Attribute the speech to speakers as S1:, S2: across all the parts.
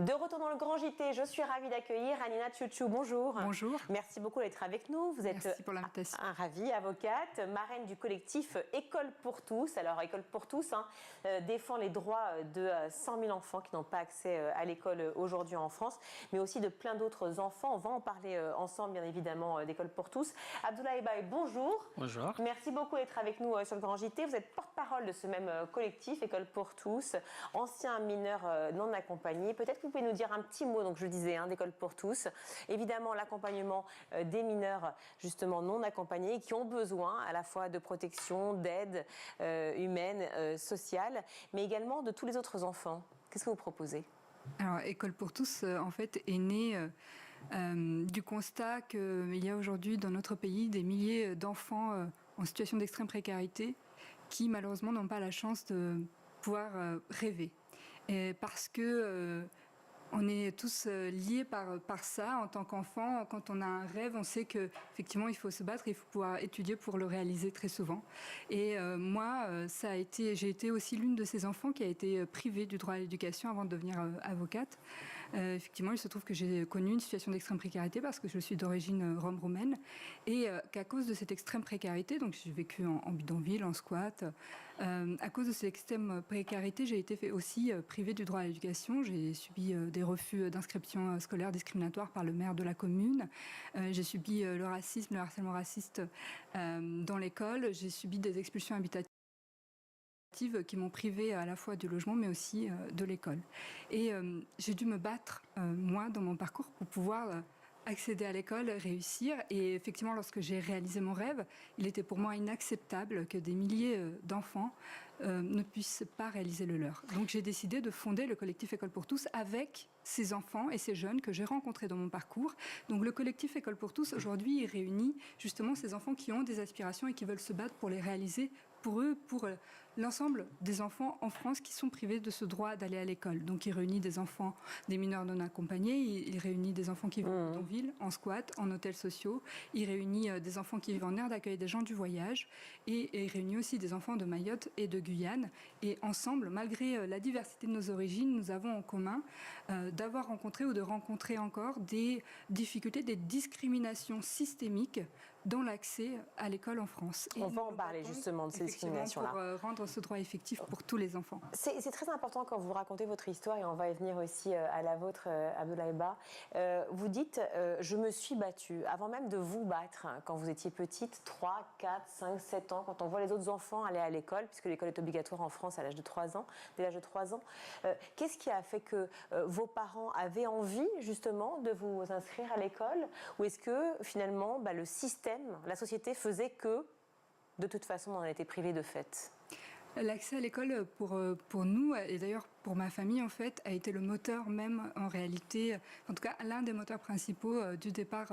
S1: De retour dans le Grand JT, je suis ravie d'accueillir Anina Tchouchou. Bonjour.
S2: Bonjour.
S1: Merci beaucoup d'être avec nous. Vous êtes
S2: Merci pour l'invitation.
S1: ravie, avocate, marraine du collectif École pour tous. Alors, École pour tous défend les droits de 100 000 enfants qui n'ont pas accès à l'école aujourd'hui en France, mais aussi de plein d'autres enfants. On va en parler ensemble, bien évidemment, d'École pour tous. Abdoulaye Baye, bonjour.
S3: Bonjour.
S1: Merci beaucoup d'être avec nous sur le Grand JT. Vous êtes porte-parole de ce même collectif École pour tous, ancien mineur non accompagné. Peut-être que vous pouvez nous dire un petit mot, donc je le disais, d'École pour tous. Évidemment, l'accompagnement des mineurs, justement, non accompagnés, qui ont besoin à la fois de protection, d'aide humaine, sociale, mais également de tous les autres enfants. Qu'est-ce que vous proposez ?
S2: Alors, École pour tous, en fait, est née du constat qu'il y a aujourd'hui dans notre pays des milliers d'enfants en situation d'extrême précarité qui, malheureusement, n'ont pas la chance de pouvoir rêver. Et parce que on est tous liés par ça en tant qu'enfant. Quand on a un rêve, on sait qu'effectivement, il faut se battre, il faut pouvoir étudier pour le réaliser très souvent. Et moi, j'ai été aussi l'une de ces enfants qui a été privée du droit à l'éducation avant de devenir avocate. Effectivement, il se trouve que j'ai connu une situation d'extrême précarité parce que je suis d'origine rome-roumaine et qu'à cause de cette extrême précarité, donc j'ai vécu en bidonville, en squat, à cause de cette extrême précarité, j'ai été aussi privée du droit à l'éducation. J'ai subi des refus d'inscription scolaire discriminatoires par le maire de la commune. J'ai subi le racisme, le harcèlement raciste dans l'école. J'ai subi des expulsions habitatives qui m'ont privée à la fois du logement mais aussi de l'école. Et j'ai dû me battre, moi, dans mon parcours pour pouvoir accéder à l'école, réussir. Et effectivement, lorsque j'ai réalisé mon rêve, il était pour moi inacceptable que des milliers d'enfants ne puissent pas réaliser le leur. Donc j'ai décidé de fonder le collectif École pour tous avec ces enfants et ces jeunes que j'ai rencontrés dans mon parcours. Donc le collectif École pour tous, aujourd'hui, il réunit justement ces enfants qui ont des aspirations et qui veulent se battre pour les réaliser pour eux, pour l'ensemble des enfants en France qui sont privés de ce droit d'aller à l'école. Donc il réunit des enfants, des mineurs non accompagnés, il réunit des enfants qui vivent en ville, en squat, en hôtels sociaux, il réunit des enfants qui vivent en aire d'accueil des gens du voyage et il réunit aussi des enfants de Mayotte et de Guyane. Et ensemble, malgré la diversité de nos origines, nous avons en commun d'avoir rencontré ou de rencontrer encore des difficultés, des discriminations systémiques dans l'accès à l'école en France.
S1: On va en parler justement de ces discriminations-là.
S2: Pour rendre ce droit effectif pour tous les enfants.
S1: C'est très important quand vous racontez votre histoire, et on va y venir aussi à la vôtre, Abdoulaye Baye. Vous dites « je me suis battue ». Avant même de vous battre, quand vous étiez petite, 3, 4, 5, 7 ans, quand on voit les autres enfants aller à l'école, puisque l'école est obligatoire en France à l'âge de 3 ans, dès l'âge de 3 ans, qu'est-ce qui a fait que vos parents avaient envie justement de vous inscrire à l'école? Ou est-ce que finalement le système, la société faisait que de toute façon, on en a été privé de fait?
S2: L'accès à l'école pour nous, et d'ailleurs pour ma famille en fait, a été le moteur même en réalité, en tout cas l'un des moteurs principaux du départ,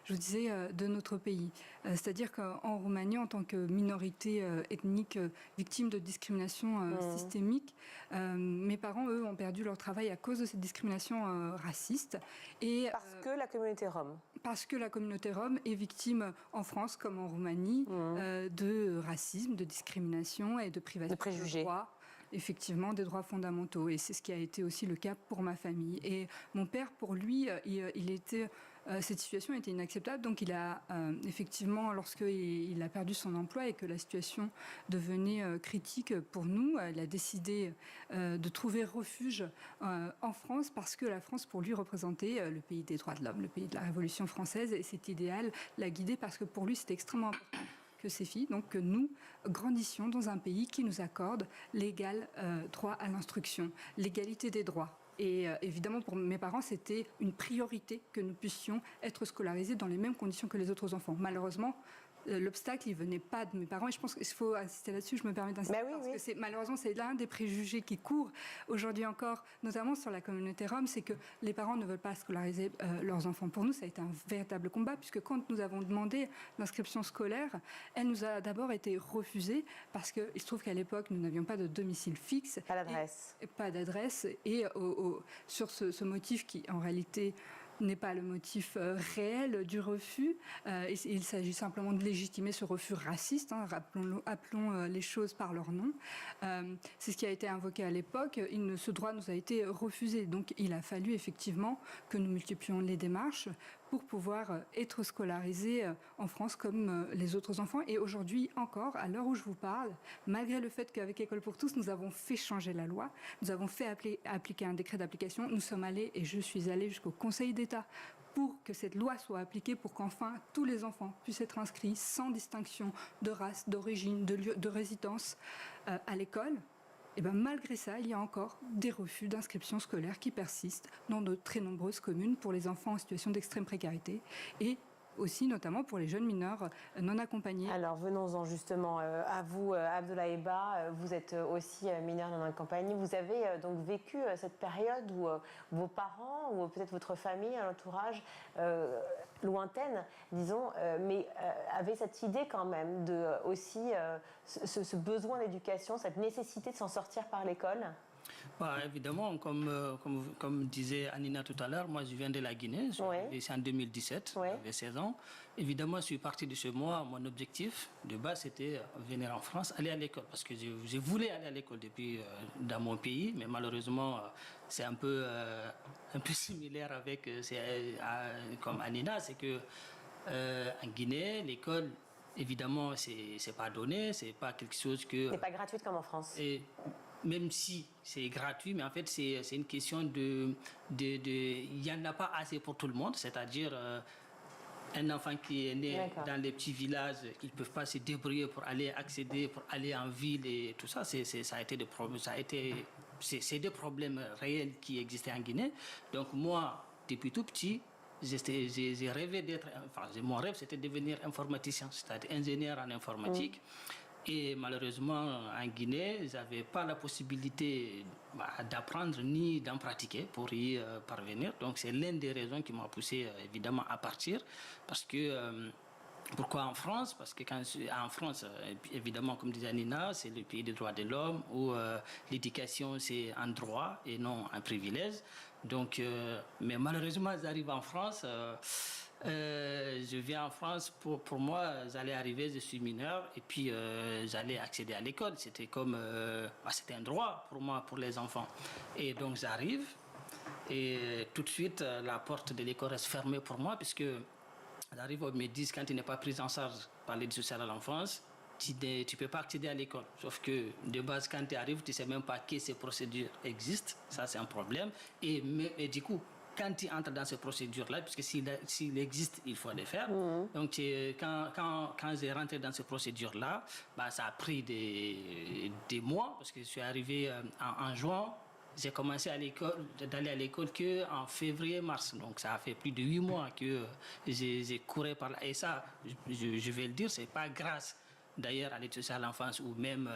S2: je vous disais, de notre pays. C'est-à-dire qu'en Roumanie, en tant que minorité ethnique victime de discrimination systémique, mes parents, eux, ont perdu leur travail à cause de cette discrimination raciste.
S1: Parce que la communauté rome.
S2: Parce que la communauté rome est victime en France comme en Roumanie de racisme, de discrimination et de privation de
S1: préjugés.
S2: Droits, effectivement, des droits fondamentaux. Et c'est ce qui a été aussi le cas pour ma famille. Et mon père, pour lui, cette situation était inacceptable. Donc il a effectivement, lorsqu'il a perdu son emploi et que la situation devenait critique pour nous, il a décidé de trouver refuge en France parce que la France, pour lui, représentait le pays des droits de l'homme, le pays de la Révolution française. Et cet idéal l'a guidé parce que pour lui, c'était extrêmement important que ces filles, donc que nous grandissions dans un pays qui nous accorde l'égal droit à l'instruction, l'égalité des droits. Et évidemment, pour mes parents, c'était une priorité que nous puissions être scolarisés dans les mêmes conditions que les autres enfants. Malheureusement, l'obstacle, il venait pas de mes parents, et je pense qu'il faut insister là-dessus, je me permets d'insister, parce que malheureusement, c'est l'un des préjugés qui courent aujourd'hui encore, notamment sur la communauté rome, c'est que les parents ne veulent pas scolariser leurs enfants. Pour nous, ça a été un véritable combat, puisque quand nous avons demandé l'inscription scolaire, elle nous a d'abord été refusée, parce qu'il se trouve qu'à l'époque, nous n'avions pas de domicile fixe.
S1: Pas d'adresse.
S2: Pas d'adresse, et sur ce motif qui, en réalité, n'est pas le motif réel du refus. Il s'agit simplement de légitimer ce refus raciste, hein, appelons les choses par leur nom. C'est ce qui a été invoqué à l'époque. Ce droit nous a été refusé. Donc il a fallu effectivement que nous multiplions les démarches pour pouvoir être scolarisés en France comme les autres enfants. Et aujourd'hui encore, à l'heure où je vous parle, malgré le fait qu'avec École pour tous, nous avons fait changer la loi, nous avons fait appliquer un décret d'application, nous sommes allés, et je suis allée jusqu'au Conseil d'État pour que cette loi soit appliquée, pour qu'enfin tous les enfants puissent être inscrits sans distinction de race, d'origine, de lieu de résidence à l'école. Et bien, malgré ça, il y a encore des refus d'inscription scolaire qui persistent dans de très nombreuses communes pour les enfants en situation d'extrême précarité et aussi notamment pour les jeunes mineurs non accompagnés.
S1: Alors venons-en justement à vous, Abdoulaye Ba, vous êtes aussi mineur non accompagné. Vous avez donc vécu cette période où vos parents ou peut-être votre famille, l'entourage lointaine, disons, mais avait cette idée quand même de aussi ce besoin d'éducation, cette nécessité de s'en sortir par l'école.
S3: Bah, évidemment, comme disait Anina tout à l'heure, moi je viens de la Guinée, c'est en 2017, j'avais 16 ans. Évidemment, je suis parti de chez moi, mon objectif de base c'était venir en France, aller à l'école, parce que je voulais aller à l'école depuis dans mon pays, mais malheureusement c'est un peu similaire avec comme Anina, c'est que en Guinée, l'école, évidemment, c'est pas donné, c'est pas quelque chose que...
S1: C'est pas gratuit comme en France.
S3: Même si c'est gratuit, mais en fait, c'est une question il n'y en a pas assez pour tout le monde. C'est-à-dire, un enfant qui est né dans les petits villages, ils ne peuvent pas se débrouiller pour aller accéder, pour aller en ville et tout ça. Ça a été des problèmes. C'est des problèmes réels qui existaient en Guinée. Donc, moi, depuis tout petit, j'ai rêvé d'être... Enfin, mon rêve, c'était de devenir informaticien, c'est-à-dire ingénieur en informatique. Et malheureusement, en Guinée, ils n'avaient pas la possibilité d'apprendre ni d'en pratiquer pour y parvenir. Donc, c'est l'une des raisons qui m'a poussé, évidemment, à partir. Parce que, pourquoi en France? Parce que en France, évidemment, comme disait Nina, c'est le pays des droits de l'homme où l'éducation, c'est un droit et non un privilège. Donc, mais malheureusement, j'arrive en France... je viens en France, pour moi, j'allais arriver, je suis mineur, et puis j'allais accéder à l'école. C'était comme, c'était un droit pour moi, pour les enfants. Et donc j'arrive, et tout de suite, la porte de l'école reste fermée pour moi, puisque j'arrive, ils me disent, quand tu n'es pas pris en charge par l'aide sociale à l'enfance, tu ne peux pas accéder à l'école. Sauf que de base, quand tu arrives, tu ne sais même pas que ces procédures existent. Ça, c'est un problème. Et du coup, quand tu entres dans ces procédures-là, puisque s'il existe, il faut les faire. Donc, quand j'ai rentré dans ces procédures-là, ça a pris des mois, parce que je suis arrivé en juin. J'ai commencé d'aller à l'école qu'en février-mars. Donc, ça a fait plus de 8 mois que j'ai couru par là. Et ça, je vais le dire, c'est pas grâce d'ailleurs à l'aide sociale à l'enfance ou même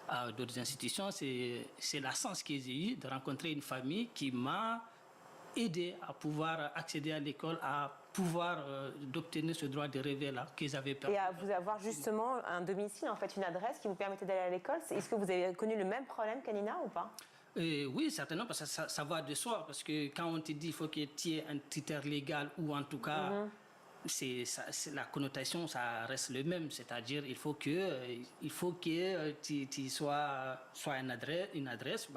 S3: à d'autres institutions. C'est la chance que j'ai eue de rencontrer une famille qui m'a aider à pouvoir accéder à l'école, à pouvoir d'obtenir ce droit de rêver là qu'ils avaient perdu.
S1: Et à vous avoir justement un domicile, en fait, une adresse qui vous permettait d'aller à l'école. Est-ce que vous avez connu le même problème qu'Anina ou pas?
S3: Oui, certainement, parce que ça va de soi. Parce que quand on te dit qu'il faut que tu aies un titre légal ou en tout cas, la connotation, ça reste le même. C'est-à-dire il faut que tu sois une adresse,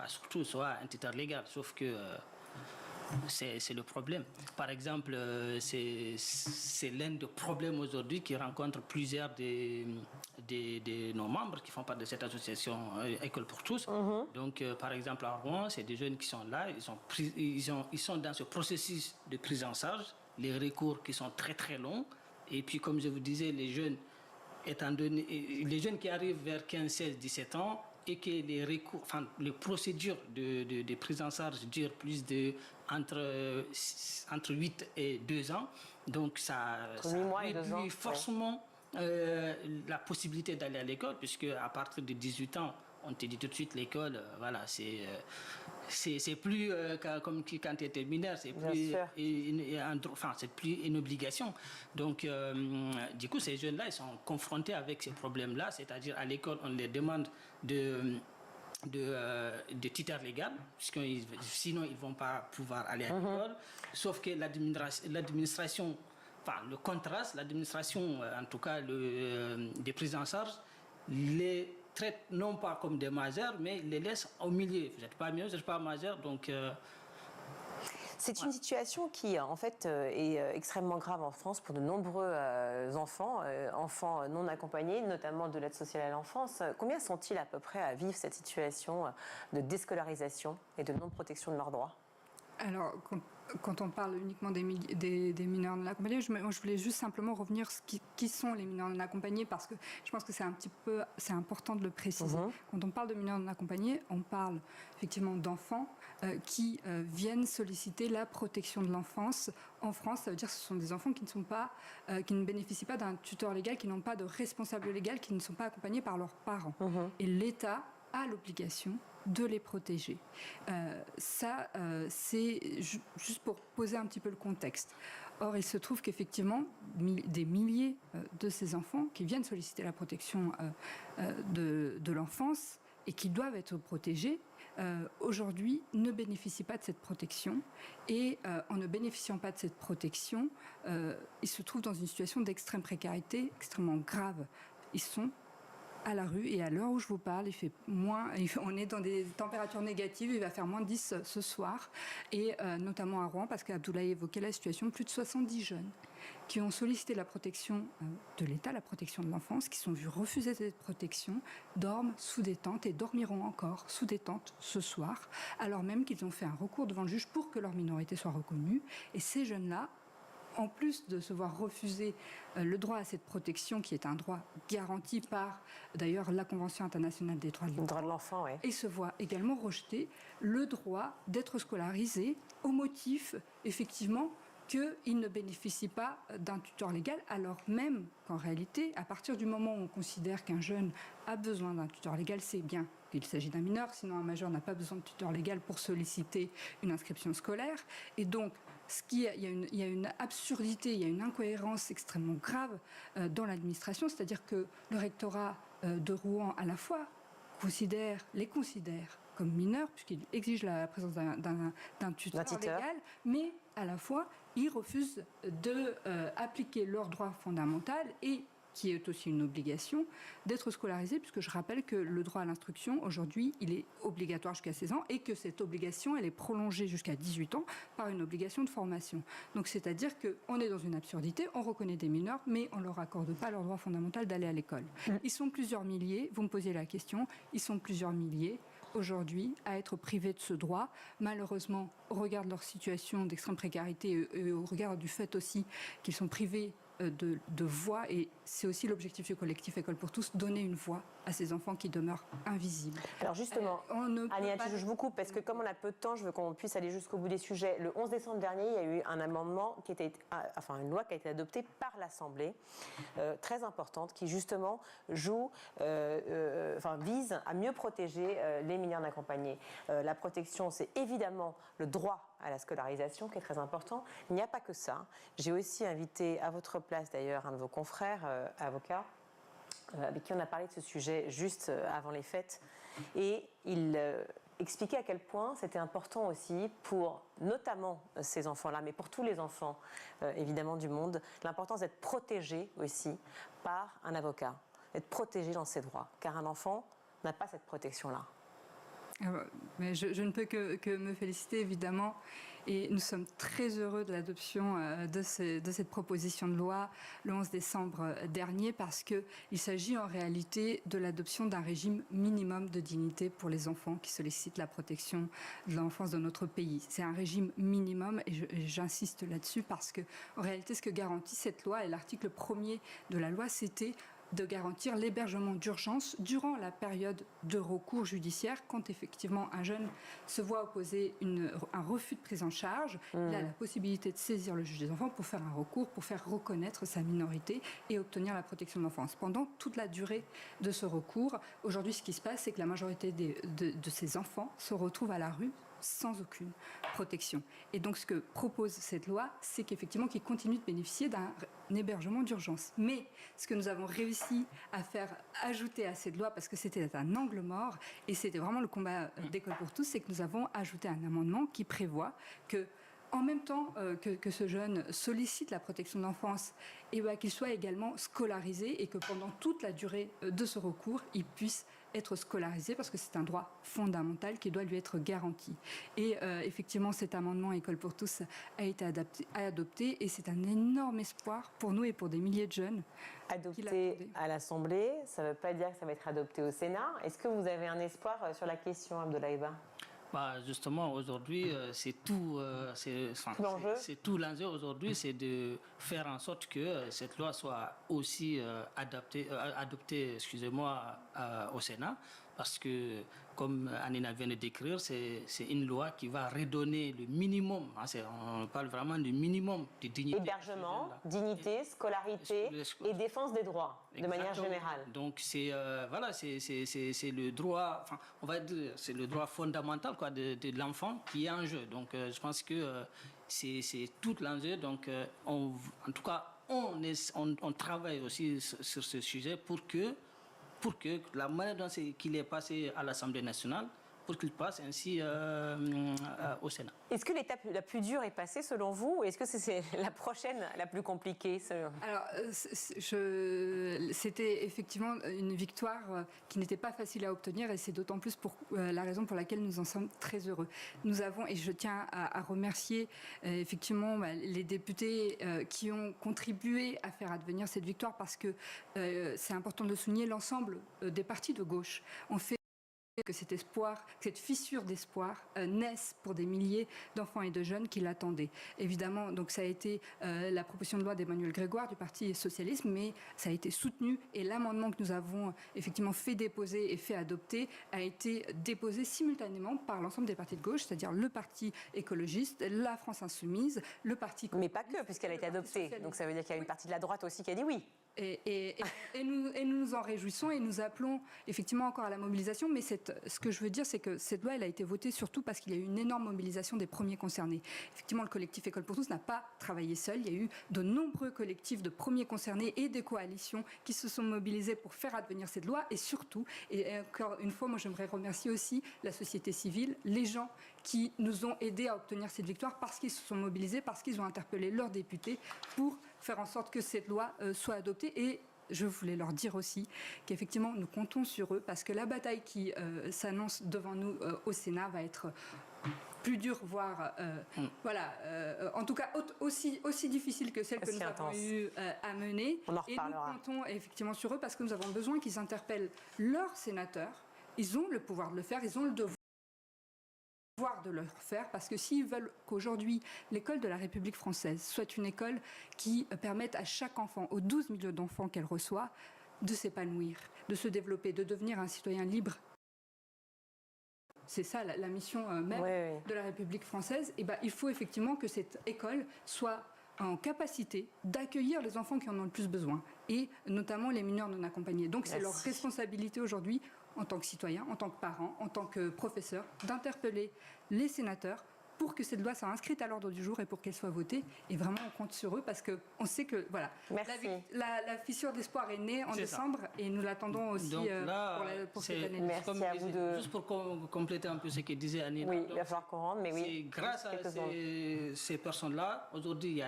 S3: surtout soit un titre légal. Sauf que c'est le problème. Par exemple, c'est l'un des problèmes aujourd'hui qui rencontre plusieurs de nos membres qui font partie de cette association École pour tous. Donc, par exemple, à Rouen, c'est des jeunes qui sont là, ils sont dans ce processus de prise en charge, les recours qui sont très très longs. Et puis, comme je vous disais, les jeunes qui arrivent vers 15, 16, 17 ans, et que les procédures de prise en charge durent entre 8 et 2 ans. Donc ça réduit forcément la possibilité d'aller à l'école, puisque à partir de 18 ans, on te dit tout de suite l'école, voilà, c'est plus comme quand tu étais mineur, c'est plus une obligation. Donc, du coup, ces jeunes-là, ils sont confrontés avec ces problèmes-là, c'est-à-dire à l'école, on les demande de tuteur légal, sinon ils ne vont pas pouvoir aller à l'école. Sauf que l'administration, enfin le contraste, l'administration, en tout cas des prises en charge, les traite non pas comme des majeurs, mais les laisse au milieu. Vous n'êtes pas mineur, vous n'êtes pas majeur, donc...
S1: C'est une situation qui, en fait, est extrêmement grave en France pour de nombreux enfants non accompagnés, notamment de l'aide sociale à l'enfance. Combien sont-ils à peu près à vivre cette situation de déscolarisation et de non-protection de leurs droits?
S2: Alors, quand on parle uniquement des mineurs non accompagnés, je voulais juste simplement revenir sur qui sont les mineurs non accompagnés, parce que je pense que c'est important de le préciser. Quand on parle de mineurs non accompagnés, on parle effectivement d'enfants qui viennent solliciter la protection de l'enfance en France. Ça veut dire que ce sont des enfants qui ne bénéficient pas d'un tuteur légal, qui n'ont pas de responsable légal, qui ne sont pas accompagnés par leurs parents. Et l'État a l'obligation de les protéger. C'est juste pour poser un petit peu le contexte. Or, il se trouve qu'effectivement, des milliers de ces enfants qui viennent solliciter la protection de l'enfance et qui doivent être protégés, aujourd'hui ne bénéficient pas de cette protection. Et en ne bénéficiant pas de cette protection, ils se trouvent dans une situation d'extrême précarité, extrêmement grave. Ils sont à la rue, et à l'heure où je vous parle, on est dans des températures négatives, il va faire moins de 10 ce soir, et notamment à Rouen, parce qu'Abdoulaye évoquait la situation, plus de 70 jeunes qui ont sollicité la protection de l'État, la protection de l'enfance, qui sont vus refuser cette protection, dorment sous des tentes et dormiront encore sous des tentes ce soir, alors même qu'ils ont fait un recours devant le juge pour que leur minorité soit reconnue. Et ces jeunes-là, en plus de se voir refuser le droit à cette protection, qui est un droit garanti par, d'ailleurs, la Convention internationale des droits de l'enfant,
S1: ouais.
S2: Et se voit également rejeter le droit d'être scolarisé au motif, effectivement, qu'ils ne bénéficient pas d'un tuteur légal, alors même qu'en réalité, à partir du moment où on considère qu'un jeune a besoin d'un tuteur légal, c'est bien qu'il s'agit d'un mineur, sinon un majeur n'a pas besoin de tuteur légal pour solliciter une inscription scolaire. Et donc, il y a une absurdité, il y a une incohérence extrêmement grave dans l'administration, c'est-à-dire que le rectorat de Rouen, à la fois, les considère comme mineurs, puisqu'il exige la présence d'un tuteur légal, mais à la fois, ils refusent d'appliquer leur droit fondamental et qui est aussi une obligation, d'être scolarisé, puisque je rappelle que le droit à l'instruction, aujourd'hui, il est obligatoire jusqu'à 16 ans et que cette obligation, elle est prolongée jusqu'à 18 ans par une obligation de formation. Donc, c'est-à-dire qu'on est dans une absurdité, on reconnaît des mineurs, mais on ne leur accorde pas leur droit fondamental d'aller à l'école. Ils sont plusieurs milliers, vous me posiez la question, ils sont plusieurs milliers aujourd'hui à être privés de ce droit. Malheureusement, au regard de leur situation d'extrême précarité et au regard du fait aussi qu'ils sont privés de voix, et c'est aussi l'objectif du collectif École pour tous, donner une voix à ces enfants qui demeurent invisibles.
S1: Alors justement, Agnès, je vous coupe parce que comme on a peu de temps, je veux qu'on puisse aller jusqu'au bout des sujets. Le 11 décembre dernier, il y a eu un amendement une loi qui a été adoptée par l'Assemblée, très importante, qui justement vise à mieux protéger les mineurs non accompagnés. La protection, c'est évidemment le droit à la scolarisation qui est très important. Il n'y a pas que ça. J'ai aussi invité à votre place d'ailleurs un de vos confrères avocats avec qui on a parlé de ce sujet juste avant les fêtes, et il expliquait à quel point c'était important aussi pour notamment ces enfants-là, mais pour tous les enfants évidemment du monde, l'importance d'être protégé aussi par un avocat, d'être protégé dans ses droits, car un enfant n'a pas cette protection-là.
S2: Mais je ne peux que me féliciter, évidemment, et nous sommes très heureux de l'adoption de cette proposition de loi le 11 décembre dernier, parce qu'il s'agit en réalité de l'adoption d'un régime minimum de dignité pour les enfants qui sollicitent la protection de l'enfance dans notre pays. C'est un régime minimum, et j'insiste là-dessus, parce que en réalité, ce que garantit cette loi, et l'article 1er de la loi, c'était de garantir l'hébergement d'urgence durant la période de recours judiciaire, quand effectivement un jeune se voit opposer un refus de prise en charge. Il a la possibilité de saisir le juge des enfants pour faire un recours, pour faire reconnaître sa minorité et obtenir la protection de l'enfance. Pendant toute la durée de ce recours, aujourd'hui, ce qui se passe, c'est que la majorité de ces enfants se retrouvent à la rue sans aucune protection. Et donc ce que propose cette loi, c'est qu'effectivement qu'ils continuent de bénéficier d'un hébergement d'urgence. Mais ce que nous avons réussi à faire ajouter à cette loi, parce que c'était un angle mort, et c'était vraiment le combat d'École pour tous, c'est que nous avons ajouté un amendement qui prévoit que en même temps que ce jeune sollicite la protection de l'enfance, qu'il soit également scolarisé et que pendant toute la durée de ce recours, il puisse être scolarisé parce que c'est un droit fondamental qui doit lui être garanti. Et effectivement, cet amendement École pour tous a été adopté et c'est un énorme espoir pour nous et pour des milliers de jeunes.
S1: Adopté à l'Assemblée, ça ne veut pas dire que ça va être adopté au Sénat. Est-ce que vous avez un espoir sur la question, Abdoulaye Ba ?
S3: Justement, aujourd'hui, c'est tout l'enjeu aujourd'hui, c'est de faire en sorte que cette loi soit aussi adoptée au Sénat, parce que, comme Anina vient de décrire, c'est une loi qui va redonner le minimum, on parle vraiment du minimum de dignité.
S1: Hébergement, dignité, scolarité et défense des droits, de manière générale.
S3: Donc, c'est le droit, on va dire, c'est le droit fondamental de l'enfant qui est en jeu. Donc, je pense que c'est tout l'enjeu. Donc, en tout cas, on travaille aussi sur ce sujet pour que la manière dont qu'il est passé à l'Assemblée nationale, pour qu'il passe ainsi au Sénat.
S1: Est-ce que l'étape la plus dure est passée selon vous, ou est-ce que c'est la prochaine la plus compliquée
S2: Alors, c'était effectivement une victoire qui n'était pas facile à obtenir, et c'est d'autant plus pour la raison pour laquelle nous en sommes très heureux. Nous avons, et je tiens à remercier effectivement les députés qui ont contribué à faire advenir cette victoire, parce que c'est important de souligner l'ensemble des partis de gauche ont fait que cet espoir, cette fissure d'espoir naisse pour des milliers d'enfants et de jeunes qui l'attendaient. Évidemment, donc ça a été la proposition de loi d'Emmanuel Grégoire du Parti socialiste, mais ça a été soutenu, et l'amendement que nous avons effectivement fait déposer et fait adopter a été déposé simultanément par l'ensemble des partis de gauche, c'est-à-dire le Parti écologiste, la France insoumise, le Parti
S1: communiste. Mais pas que, puisqu'elle a été adoptée. Donc ça veut dire qu'il y a une partie de la droite aussi qui a dit oui.
S2: Et nous nous en réjouissons, et nous appelons effectivement encore à la mobilisation. Mais ce que je veux dire, c'est que cette loi, elle a été votée surtout parce qu'il y a eu une énorme mobilisation des premiers concernés. Effectivement, le collectif École pour tous n'a pas travaillé seul. Il y a eu de nombreux collectifs de premiers concernés et des coalitions qui se sont mobilisés pour faire advenir cette loi. Et surtout, et encore une fois, moi j'aimerais remercier aussi la société civile, les gens qui nous ont aidés à obtenir cette victoire, parce qu'ils se sont mobilisés, parce qu'ils ont interpellé leurs députés pour faire en sorte que cette loi soit adoptée. Et je voulais leur dire aussi qu'effectivement, nous comptons sur eux, parce que la bataille qui s'annonce devant nous au Sénat va être plus dure, voire en tout cas aussi difficile que celle que nous avons eu à mener.
S1: On en reparlera.
S2: Et nous comptons effectivement sur eux, parce que nous avons besoin qu'ils interpellent leurs sénateurs. Ils ont le pouvoir de le faire, ils ont le devoir de le faire, parce que s'ils veulent qu'aujourd'hui l'école de la République française soit une école qui permette à chaque enfant, aux 12 millions d'enfants qu'elle reçoit, de s'épanouir, de se développer, de devenir un citoyen libre. C'est ça la mission même de la République française. Et il faut effectivement que cette école soit en capacité d'accueillir les enfants qui en ont le plus besoin, et notamment les mineurs non accompagnés. Donc c'est leur responsabilité aujourd'hui, en tant que citoyen, en tant que parent, en tant que professeur, d'interpeller les sénateurs pour que cette loi soit inscrite à l'ordre du jour et pour qu'elle soit votée. Et vraiment, on compte sur eux, parce qu'on sait que la fissure d'espoir est née en décembre, et nous l'attendons aussi pour cette année.
S1: Merci à vous deux.
S3: Juste pour compléter un peu ce que disait Annie.
S1: Oui, il va falloir qu'on rentre, mais oui.
S3: C'est grâce à ces personnes-là, aujourd'hui,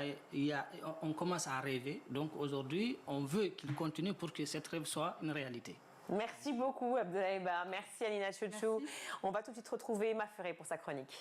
S3: on commence à rêver. Donc aujourd'hui, on veut qu'ils continuent pour que cette rêve soit une réalité.
S1: Merci beaucoup, Abdoulaye Ba. Merci, Anina Chouchou. On va tout de suite retrouver Emma Ferré pour sa chronique.